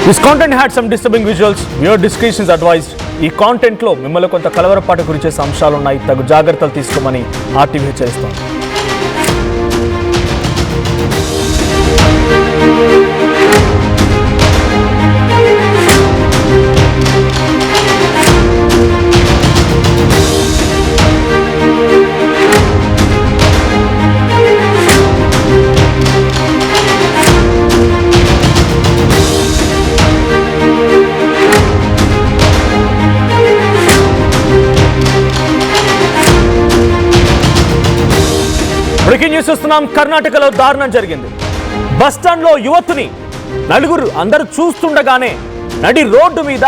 This content had some disturbing visuals. Viewer discretion is advised. ఈ content లో మిమ్మల్ని కొంత కలవరపాటు గురి చేసే అంశాలు ఉన్నాయి. తగు జాగ్రత్తలు తీసుకోమని ఆర్టీవీ హెచ్చరిస్తోంది. బ్రేకింగ్ న్యూస్ చూస్తున్నాం. కర్ణాటకలో దారుణం జరిగింది. బస్టాండ్ లో యువతిని నలుగురు అందరూ చూస్తుండగానే నడి రోడ్డు మీద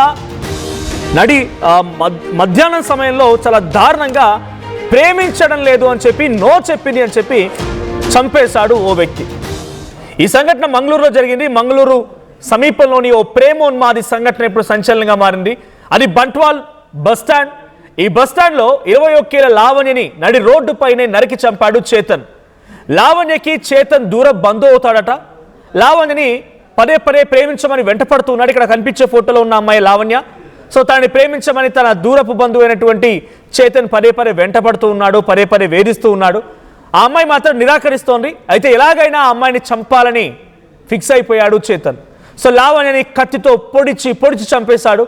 మధ్యాహ్నం సమయంలో చాలా దారుణంగా ప్రేమించడం లేదు అని చెప్పి నో చెప్పింది అని చెప్పి చంపేశాడు ఓ వ్యక్తి. ఈ సంఘటన మంగళూరులో జరిగింది. మంగళూరు సమీపంలోని ఓ ప్రేమోన్మాది సంఘటన ఇప్పుడు సంచలనంగా మారింది. అది బంట్వాల్ బస్టాండ్. ఈ బస్టాండ్లో 21 ఏళ్ల లావణ్యని నడి రోడ్డు పైనే నరికి చంపాడు చేతన్. లావణ్యకి చేతన్ దూర బంధువు అవుతాడట. లావణ్యని పదే పదే ప్రేమించమని వెంటపడుతున్నాడు. ఇక్కడ కనిపించే ఫోటోలో ఉన్న అమ్మాయి లావణ్య. సో తనని ప్రేమించమని తన దూరపు బంధువు అయినటువంటి చేతన్ పదే పదే వెంటపడుతూ ఉన్నాడు, పదే పదే వేధిస్తూ ఉన్నాడు. ఆ అమ్మాయి మాత్రం నిరాకరిస్తోంది. అయితే ఎలాగైనా ఆ అమ్మాయిని చంపాలని ఫిక్స్ అయిపోయాడు చేతన్. సో లావణ్యని కత్తితో పొడిచి చంపేశాడు.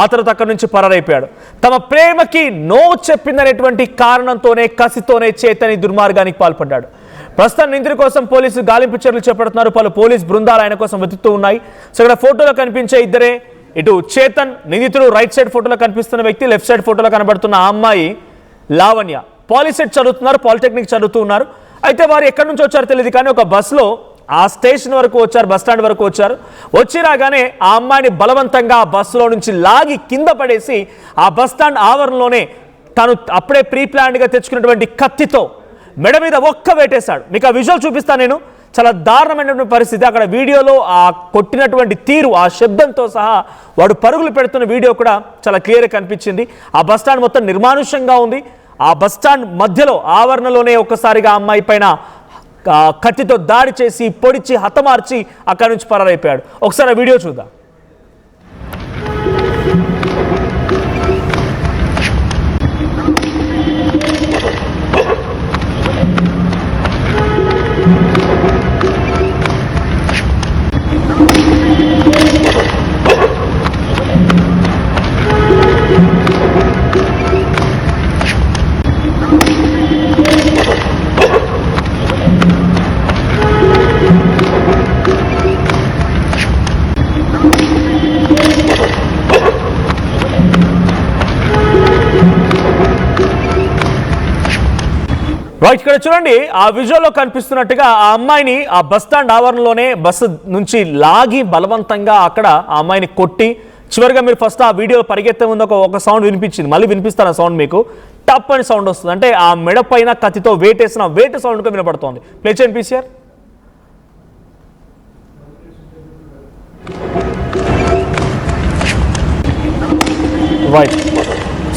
ఆ తర్వాత అక్కడి నుంచి పరారైపోయాడు. తమ ప్రేమకి నో చెప్పిందనేటువంటి కారణంతోనే కసితోనే చేతన్ దుర్మార్గానికి పాల్పడ్డాడు. ప్రస్తుతం నిందితుడి కోసం పోలీసులు గాలింపు చర్యలు చేపడుతున్నారు. పలు పోలీస్ బృందాలు ఆయన కోసం వెతుకుతూ ఉన్నాయి. సో ఇక్కడ ఫోటోలో కనిపించే ఇద్దరే, ఇటు చేతన్ నిందితుడు రైట్ సైడ్ ఫోటోలో కనిపిస్తున్న వ్యక్తి, లెఫ్ట్ సైడ్ ఫోటోలో కనబడుతున్న ఆ అమ్మాయి లావణ్య. పాలిసెట్ చదువుతున్నారు, పాలిటెక్నిక్ చదువుతూ ఉన్నారు. అయితే వారు ఎక్కడి నుంచి వచ్చారో తెలియదు కానీ ఒక బస్సులో ఆ స్టేషన్ వరకు వచ్చారు, బస్టాండ్ వరకు వచ్చారు. వచ్చి రాగానే ఆ అమ్మాయిని బలవంతంగా ఆ బస్సులో నుంచి లాగి కింద పడేసి ఆ బస్టాండ్ ఆవరణలోనే తను అప్పుడే ప్రీ ప్లాన్డ్గా తెచ్చుకున్నటువంటి కత్తితో మెడ మీద ఒక్క వేటేశాడు. మీకు ఆ విజువల్ చూపిస్తాను నేను. చాలా దారుణమైనటువంటి పరిస్థితి. అక్కడ వీడియోలో ఆ కొట్టినటువంటి తీరు, ఆ శబ్దంతో సహా వాడు పరుగులు పెడుతున్న వీడియో కూడా చాలా క్లియర్గా కనిపించింది. ఆ బస్టాండ్ మొత్తం నిర్మానుష్యంగా ఉంది. ఆ బస్టాండ్ మధ్యలో ఆవరణలోనే ఒక్కసారిగా అమ్మాయి పైన కత్తితో దాడి చేసి పొడిచి హతమార్చి అక్కడి నుంచి పరారైపోయాడు. ఒకసారి ఆ వీడియో చూద్దాం. రైట్, ఇక్కడ చూడండి. ఆ విజువల్లో కనిపిస్తున్నట్టుగా ఆ అమ్మాయిని ఆ బస్టాండ్ ఆవరణలోనే బస్సు నుంచి లాగి బలవంతంగా అక్కడ ఆ అమ్మాయిని కొట్టి చివరిగా మీరు ఫస్ట్ ఆ వీడియో పరిగెత్తే ముందు ఒక సౌండ్ వినిపించింది. మళ్ళీ వినిపిస్తాను ఆ సౌండ్ మీకు. టప్ అని సౌండ్ వస్తుంది. అంటే ఆ మెడ పైన కత్తితో వేటేసిన వేట సౌండ్గా వినపడుతోంది. ప్లే చేయండి పీసీఆర్. రైట్,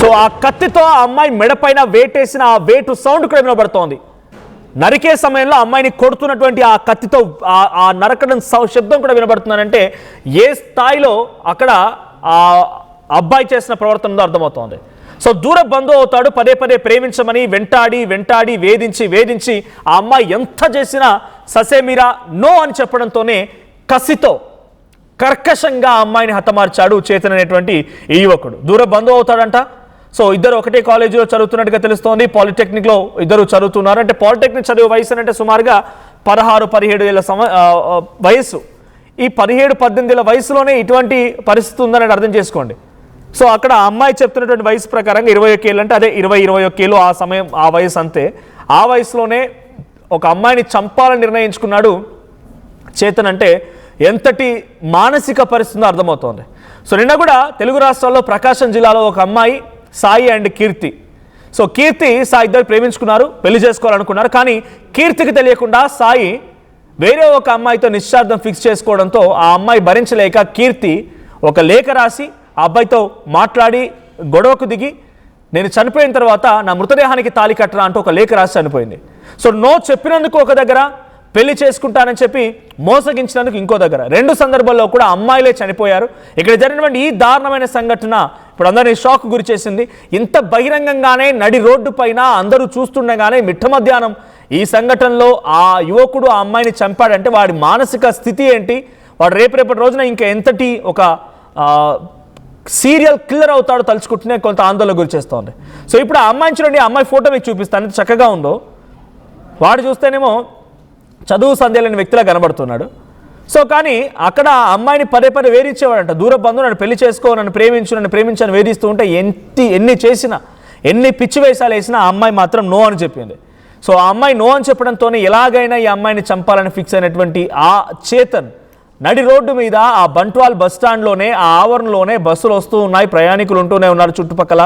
సో ఆ కత్తితో ఆ అమ్మాయి మెడ పైన వేటేసిన ఆ వేటు సౌండ్ కూడా వినబడుతోంది. నరికే సమయంలో అమ్మాయిని కొడుతున్నటువంటి ఆ కత్తితో ఆ నరకడం శబ్దం కూడా వినబడుతుందంటే ఏ స్థాయిలో అక్కడ ఆ అబ్బాయి చేసిన ప్రవర్తన ఉందో అర్థమవుతోంది. సో దూర బంధువు అవుతాడు, పదే పదే ప్రేమించమని వెంటాడి వేధించి ఆ అమ్మాయి ఎంత చేసినా ససేమిరా నో అని చెప్పడంతోనే కసితో కర్కశంగా ఆ అమ్మాయిని హతమార్చాడు చేతన్ అనేటువంటి ఈ యువకుడు. దూర బంధువు అవుతాడంట. సో ఇద్దరు ఒకటే కాలేజీలో చదువుతున్నట్టుగా తెలుస్తోంది. పాలిటెక్నిక్లో ఇద్దరు చదువుతున్నారు. అంటే పాలిటెక్నిక్ చదివే వయసు అంటే సుమారుగా 16-17 ఏళ్ళ వయసు. ఈ 17-18 ఏళ్ళ వయసులోనే ఇటువంటి పరిస్థితి ఉందని అర్థం చేసుకోండి. సో అక్కడ అమ్మాయి చెప్తున్నటువంటి వయసు ప్రకారంగా 21 ఏళ్ళు అంటే అదే 20-21 ఏళ్ళు ఆ సమయం, ఆ వయసు అంతే. ఆ వయసులోనే ఒక అమ్మాయిని చంపాలని నిర్ణయించుకున్నాడు చేతన్. అంటే ఎంతటి మానసిక పరిస్థితిలో అర్థమవుతోంది. సో నిన్న కూడా తెలుగు రాష్ట్రాల్లో ప్రకాశం జిల్లాలో ఒక అమ్మాయి సాయి అండ్ కీర్తి. సో కీర్తి సాయి ఇద్దరు ప్రేమించుకున్నారు, పెళ్లి చేసుకోవాలనుకున్నారు. కానీ కీర్తికి తెలియకుండా సాయి వేరే ఒక అమ్మాయితో నిశ్చార్థం ఫిక్స్ చేసుకోవడంతో ఆ అమ్మాయి భరించలేక కీర్తి ఒక లేఖ రాసి ఆ అబ్బాయితో మాట్లాడి గొడవకు దిగి నేను చనిపోయిన తర్వాత నా మృతదేహానికి తాళి కట్టరా అంటూ ఒక లేఖ రాసి చనిపోయింది. సో నో చెప్పినందుకు ఒక దగ్గర, పెళ్లి చేసుకుంటానని చెప్పి మోసగించినందుకు ఇంకో దగ్గర 2 సందర్భాల్లో కూడా అమ్మాయిలే చనిపోయారు. ఇక్కడ జరిగినటువంటి ఈ దారుణమైన సంఘటన ఇప్పుడు అందరినీ షాక్ గురి చేసింది. ఇంత బహిరంగంగానే నడి రోడ్డు పైన అందరూ చూస్తుండగానే మిట్ట మధ్యాహ్నం ఈ సంఘటనలో ఆ యువకుడు ఆ అమ్మాయిని చంపాడంటే వాడి మానసిక స్థితి ఏంటి, వాడు రేపటి రోజున ఇంకా ఎంతటి ఒక సీరియల్ కిల్లర్ అవుతాడో తలుచుకుంటూనే కొంత ఆందోళన గురి చేస్తూ ఉంది. సో ఇప్పుడు ఆ అమ్మాయిని చూడండి, ఆ అమ్మాయి ఫోటో మీకు చూపిస్తాను, ఎంత చక్కగా ఉందో. వాడు చూస్తేనేమో చదువు సంధ్యలేని వ్యక్తిలా కనబడుతున్నాడు. సో కానీ అక్కడ అమ్మాయిని పదే వేధించేవాడంట. దూర బంధువు నన్ను పెళ్లి చేసుకో, నన్ను ప్రేమించని వేధిస్తూ ఉంటే ఎన్ని చేసినా, ఎన్ని పిచ్చి వేషాలు వేసినా ఆ అమ్మాయి మాత్రం నో అని చెప్పింది. సో ఆ అమ్మాయి నో అని చెప్పడంతోనే ఎలాగైనా ఈ అమ్మాయిని చంపాలని ఫిక్స్ అయినటువంటి ఆ చేతన్ నడి రోడ్డు మీద ఆ బంట్వాల్ బస్ స్టాండ్లోనే ఆ ఆవరణలోనే బస్సులు వస్తూ ఉన్నాయి, ప్రయాణికులు ఉంటూనే ఉన్నారు చుట్టుపక్కల.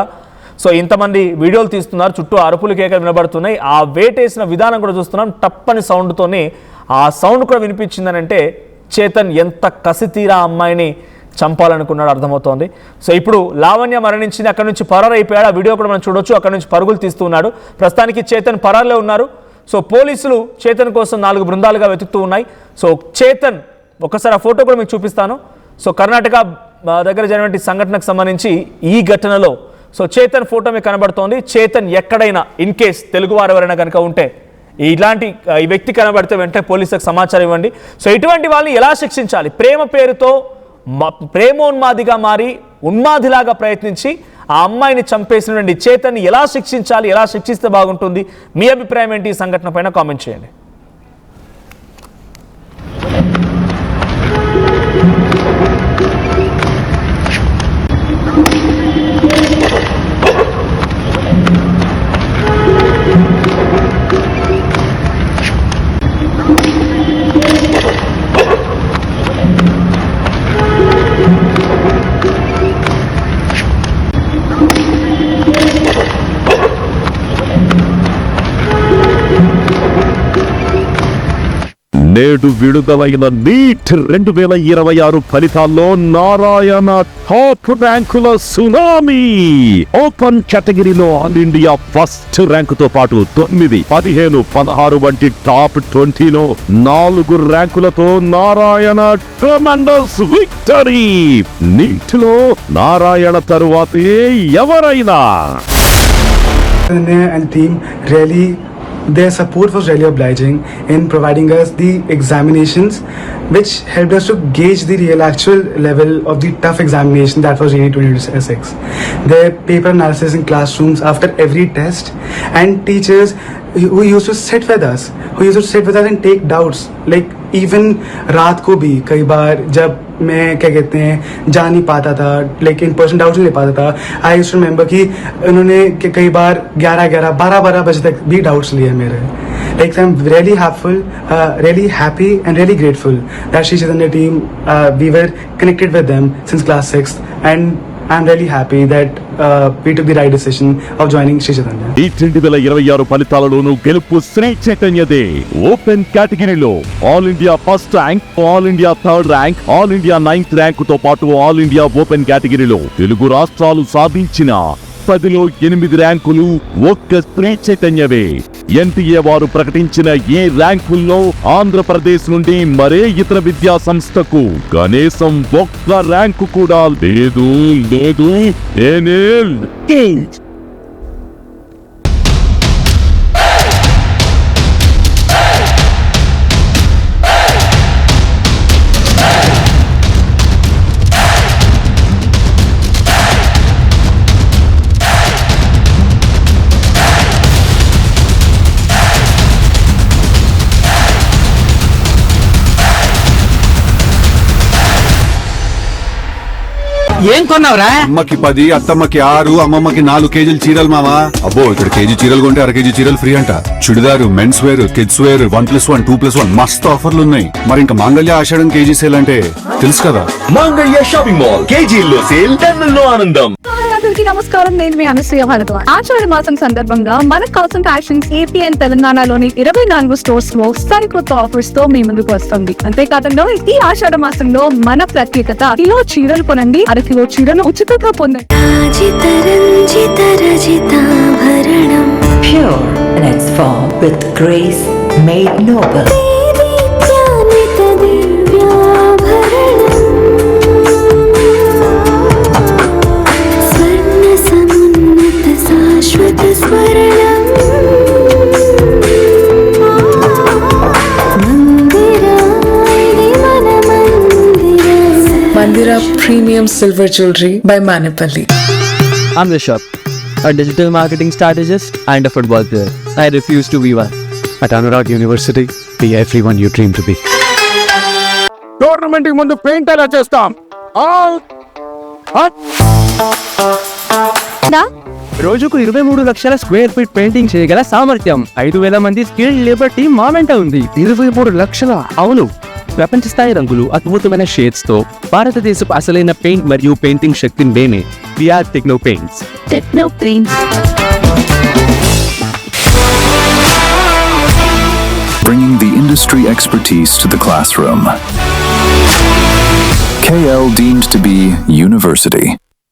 సో ఇంతమంది వీడియోలు తీస్తున్నారు, చుట్టూ అరుపులు కేకలు వినబడుతున్నాయి. ఆ వేటేసిన విధానం కూడా చూస్తున్నాం, టప్పని సౌండ్తోనే ఆ సౌండ్ కూడా వినిపించిందని అంటే చేతన్ ఎంత కసితీరా అమ్మాయిని చంపాలనుకున్నాడు అర్థమవుతోంది. సో ఇప్పుడు లావణ్య మరణించింది, అక్కడ నుంచి పరారైపోయాడు. ఆ వీడియో కూడా మనం చూడొచ్చు, అక్కడ నుంచి పరుగులు తీస్తున్నాడు. ప్రస్తుతానికి చేతన్ పరారులో ఉన్నారు. సో పోలీసులు చేతన్ కోసం 4 బృందాలుగా వెతుకుతూ ఉన్నాయి. సో చేతన్ ఒకసారి ఆ ఫోటో కూడా మీకు చూపిస్తాను. సో కర్ణాటక దగ్గర జరిగినటువంటి సంఘటనకు సంబంధించి ఈ ఘటనలో సో చేతన్ ఫోటో మీకు కనబడుతోంది. చేతన్ ఎక్కడైనా ఇన్ కేస్ తెలుగువారు ఎవరైనా కనుక ఉంటే ఇలాంటి ఈ వ్యక్తి కనబడితే వెంటనే పోలీసులకు సమాచారం ఇవ్వండి. సో ఇటువంటి వాళ్ళని ఎలా శిక్షించాలి? ప్రేమ పేరుతో ప్రేమోన్మాదిగా మారి ఉన్మాదిలాగా ప్రయత్నించి ఆ అమ్మాయిని చంపేసినటువంటి చేతన్ని ఎలా శిక్షించాలి, ఎలా శిక్షిస్తే బాగుంటుంది? మీ అభిప్రాయం ఏంటి ఈ సంఘటన పైన కామెంట్ చేయండి. నేడు విడుదలైన నీట్ 2026 ఫలితాల్లో నారాయణ టాప్ ర్యాంకుల సునామీ. ఓపెన్ కేటగిరీలో ఆల్ ఇండియా ఫస్ట్ ర్యాంకుతో పాటు 9, 15, 16 వంటి టాప్ 20లో 4 ర్యాంకులతో నారాయణ ట్రెమెండస్ విక్టరీ. నీట్ లో నారాయణ తరువాతే ఎవరైనా. Their support was really obliging in providing us the examinations, which helped us to gauge the real actual level of the tough examination that was really 2026. Their paper analysis in classrooms after every test, and teachers who used to sit with us and take doubts. Like even रात को भी कई बार जब मैं क्या कहते हैं जा नहीं पाता था, like in person डाउट्स नहीं ले पाता था, आई यूज्ड टू रिमेंबर कि उन्होंने कई बार 11, 12 बजे तक भी डाउट्स लिए मेरे. Like I'm really happy and really grateful that Sri Chaitanya team, we were connected with them since class 6th, and I'm really happy that we took the right decision of joining Sri Chaitanya. ఈ 2026 ఫలితాలలోనూ గెలుపు Shri చైతన్యదే. Open కేటగిరీలో all India first rank, all India third rank, all India 9th ర్యాంకుతో పాటు all India open కేటగిరీలో తెలుగు రాష్ట్రాలు సాధించిన 10లో 8 ర్యాంకులు ఒక్క Shri చైతన్యవే. NTA వారు ప్రకటించిన ఈ ర్యాంకుల్లో ఆంధ్రప్రదేశ్ నుండి మరే ఇతర విద్యా సంస్థకు కనీసం ఒక్క ర్యాంకు కూడా లేదు. ఏం కొన్నావురా? అమ్మకి 10, అత్తమ్మకి 6, అమ్మమ్మకి 4 కేజీలు చీరలు మావా. అబ్బో ఇక్కడ కేజీ చీరలు కొంటే 1 కేజీ చీరలు ఫ్రీ అంట. Churidar, men's wear, kids wear 1+1, 2+1 మస్తు ఆఫర్లు ఉన్నాయి. మరి ఇంకా మాంగళ్య ఆషాఢం కేజీ సేల్ అంటే తెలుసు కదా. మాంగళ్య షాపింగ్ మాల్ కేజీల్లో సేల్, టన్నుల్లో ఆనందం. అందరికీ నమస్కారం, నేను మీ అనసూయ భారద్వాజ్. ఆషాఢ మాసం సందర్భంగా మన కాసం ఫ్యాషన్స్ ఏపీ అండ్ తెలంగాణలోని 24 స్టోర్స్ లో సరికొత్త ఆఫర్స్ తో మీ ముందుకు వస్తుంది. అంతేకాకుండా ఈ ఆషాఢ మాసంలో మన ప్రత్యేకత, కిలో చీరలు కొనండి, 1 కిలో చీరను ఉచితంగా పొందండి. Pure in its form with grace made noble. శాశ్వత స్వర్ణం Mandira Premium Silver Jewelry by Manipali. I'm Rishabh, a digital marketing strategist and a football player. I refuse to be one. At Anurag University, be everyone you dream to be. Tournament ముందు paint ఎలా చేస్తాం? రోజుకు 23 లక్షల square feet painting చేయగల సామర్థ్యం 5,000 మంది skilled labour team మా వెంట ఉంది. 23 లక్షల? అవును, ప్రపంచ స్థాయి రంగులు, అద్భుతమైన షేడ్స్ తో భారతదేశపు అసలైన పెయింట్ మరియు పెయింటింగ్ శక్తిని మేమే VR techno paints. Techno paints. Bringing the industry expertise to the classroom. KL deemed to be university.